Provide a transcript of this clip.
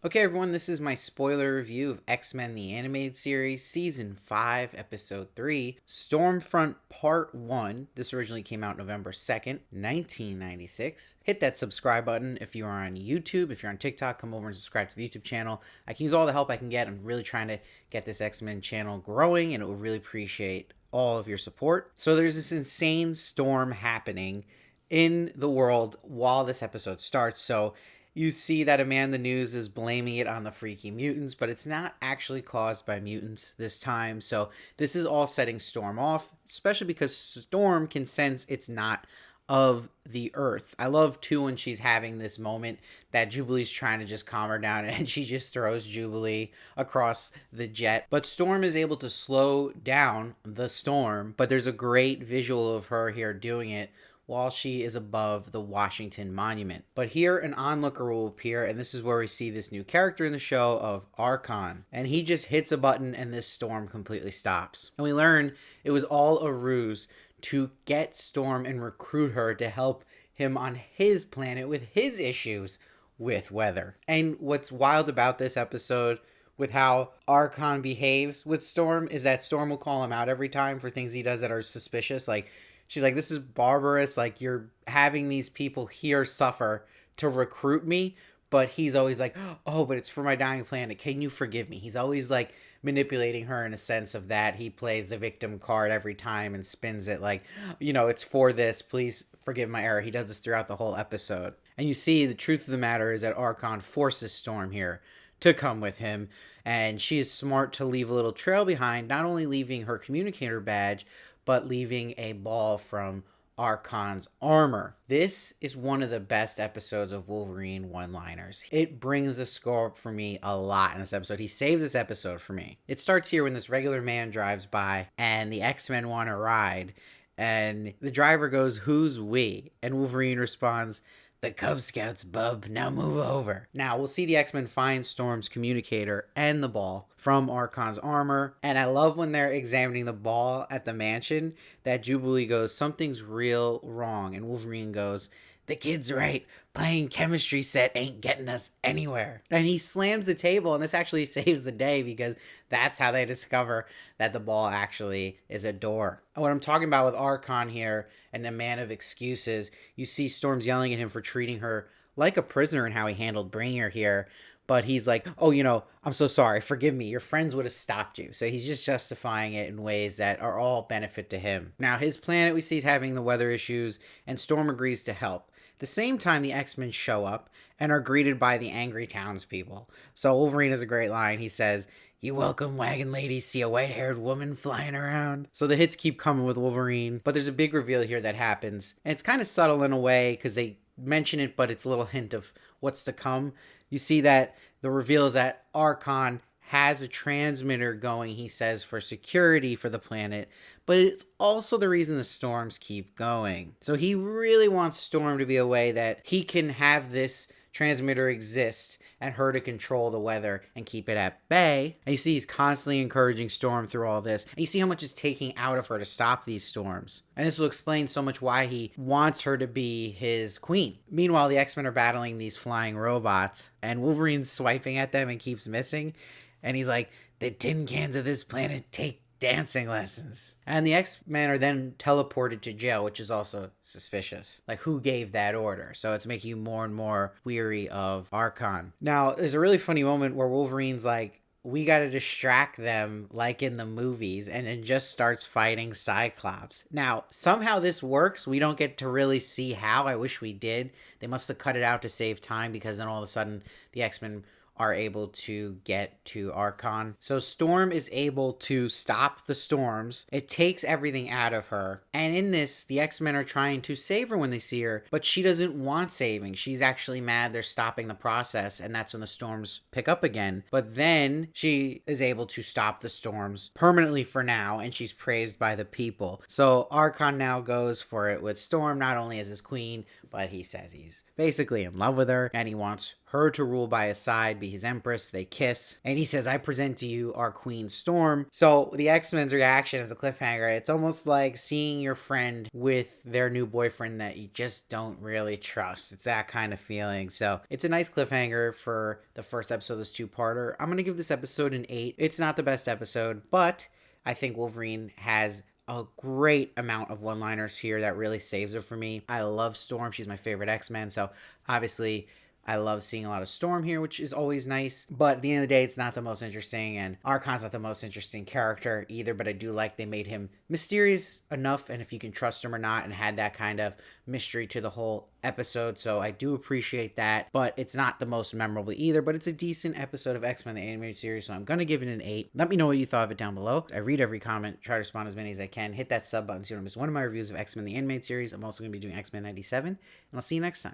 Okay, everyone, this is my spoiler review of X-Men the Animated Series, Season 5, Episode 3, Stormfront Part 1. This originally came out November 2nd, 1996. Hit that subscribe button if you are on YouTube. If you're on TikTok, come over and subscribe to the YouTube channel. I can use all the help I can get. I'm really trying to get this X-Men channel growing, and it would really appreciate all of your support. So there's this insane storm happening in the world while this episode starts. So you see that Amanda News is blaming it on the freaky mutants, but it's not actually caused by mutants this time. So this is all setting Storm off, especially because Storm can sense it's not of the Earth. I love too when she's having this moment that Jubilee's trying to just calm her down and she just throws Jubilee across the jet. But Storm is able to slow down the storm, but there's a great visual of her here doing it while she is above the Washington Monument. But here an onlooker will appear, and this is where we see this new character in the show of Arkon. And he just hits a button and this storm completely stops. And we learn it was all a ruse to get Storm and recruit her to help him on his planet with his issues with weather. And what's wild about this episode with how Arkon behaves with Storm is that Storm will call him out every time for things he does that are suspicious. Like, she's like, this is barbarous. Like, you're having these people here suffer to recruit me. But he's always like, oh, but it's for my dying planet. Can you forgive me? He's always like manipulating her in a sense of that. He plays the victim card every time and spins it like, it's for this. Please forgive my error. He does this throughout the whole episode. And you see the truth of the matter is that Arkon forces Storm here to come with him. And she is smart to leave a little trail behind, not only leaving her communicator badge, but leaving a ball from Arkon's armor. This is one of the best episodes of Wolverine one-liners. It brings the score up for me a lot in this episode. He saves this episode for me. It starts here when this regular man drives by and the X-Men want to ride. And the driver goes, "Who's we?" And Wolverine responds, "The Cub Scouts, bub. Now move over." Now, we'll see the X-Men find Storm's communicator and the ball from Arkon's armor. And I love when they're examining the ball at the mansion that Jubilee goes, "Something's real wrong." And Wolverine goes, "The kid's right. Playing chemistry set ain't getting us anywhere." And he slams the table, and this actually saves the day because that's how they discover that the ball actually is a door. And what I'm talking about with Arkon here and the man of excuses, you see Storm's yelling at him for treating her like a prisoner and how he handled bringing her here. But he's like, "Oh, I'm so sorry. Forgive me. Your friends would have stopped you." So he's just justifying it in ways that are all benefit to him. Now, his planet we see is having the weather issues, and Storm agrees to help. At the same time, the X-Men show up and are greeted by the angry townspeople. So Wolverine has a great line. He says, "You welcome wagon ladies see a white-haired woman flying around?" So the hits keep coming with Wolverine, but there's a big reveal here that happens. And it's kind of subtle in a way because they mention it, but it's a little hint of what's to come. You see that the reveal is that Arkon has a transmitter going, he says, for security for the planet, but it's also the reason the storms keep going. So he really wants Storm to be a way that he can have this transmitter exist and her to control the weather and keep it at bay. And you see he's constantly encouraging Storm through all this. And you see how much is taking out of her to stop these storms. And this will explain so much why he wants her to be his queen. Meanwhile, the X-Men are battling these flying robots and Wolverine's swiping at them and keeps missing. And he's like, "The tin cans of this planet take dancing lessons." And the X-Men are then teleported to jail, which is also suspicious. Like, who gave that order? So it's making you more and more weary of Arkon. Now, there's a really funny moment where Wolverine's like, "We gotta distract them like in the movies," and then just starts fighting Cyclops. Now, somehow this works. We don't get to really see how. I wish we did. They must have cut it out to save time because then all of a sudden the X-Men are able to get to Arkon. So Storm is able to stop the storms. It takes everything out of her. And in this, the X-Men are trying to save her when they see her, but she doesn't want saving. She's actually mad they're stopping the process, and that's when the storms pick up again. But then she is able to stop the storms permanently for now, and she's praised by the people. So Arkon now goes for it with Storm, not only as his queen, but he says he's basically in love with her, and he wants her to rule by his side, be his empress. They kiss, and he says, "I present to you our Queen Storm." So the X-Men's reaction is a cliffhanger. It's almost like seeing your friend with their new boyfriend that you just don't really trust. It's that kind of feeling. So it's a nice cliffhanger for the first episode of this two-parter. I'm going to give this episode an 8. It's not the best episode, but I think Wolverine has a great amount of one-liners here that really saves it for me. I love Storm. She's my favorite X-Men. So obviously I love seeing a lot of Storm here, which is always nice. But at the end of the day, it's not the most interesting, and Arkon's not the most interesting character either, but I do like they made him mysterious enough, and if you can trust him or not, and had that kind of mystery to the whole episode. So I do appreciate that, but it's not the most memorable either, but it's a decent episode of X-Men, the animated series, so I'm going to give it an 8. Let me know what you thought of it down below. I read every comment, try to respond as many as I can. Hit that sub button so you don't miss one of my reviews of X-Men, the animated series. I'm also going to be doing X-Men 97, and I'll see you next time.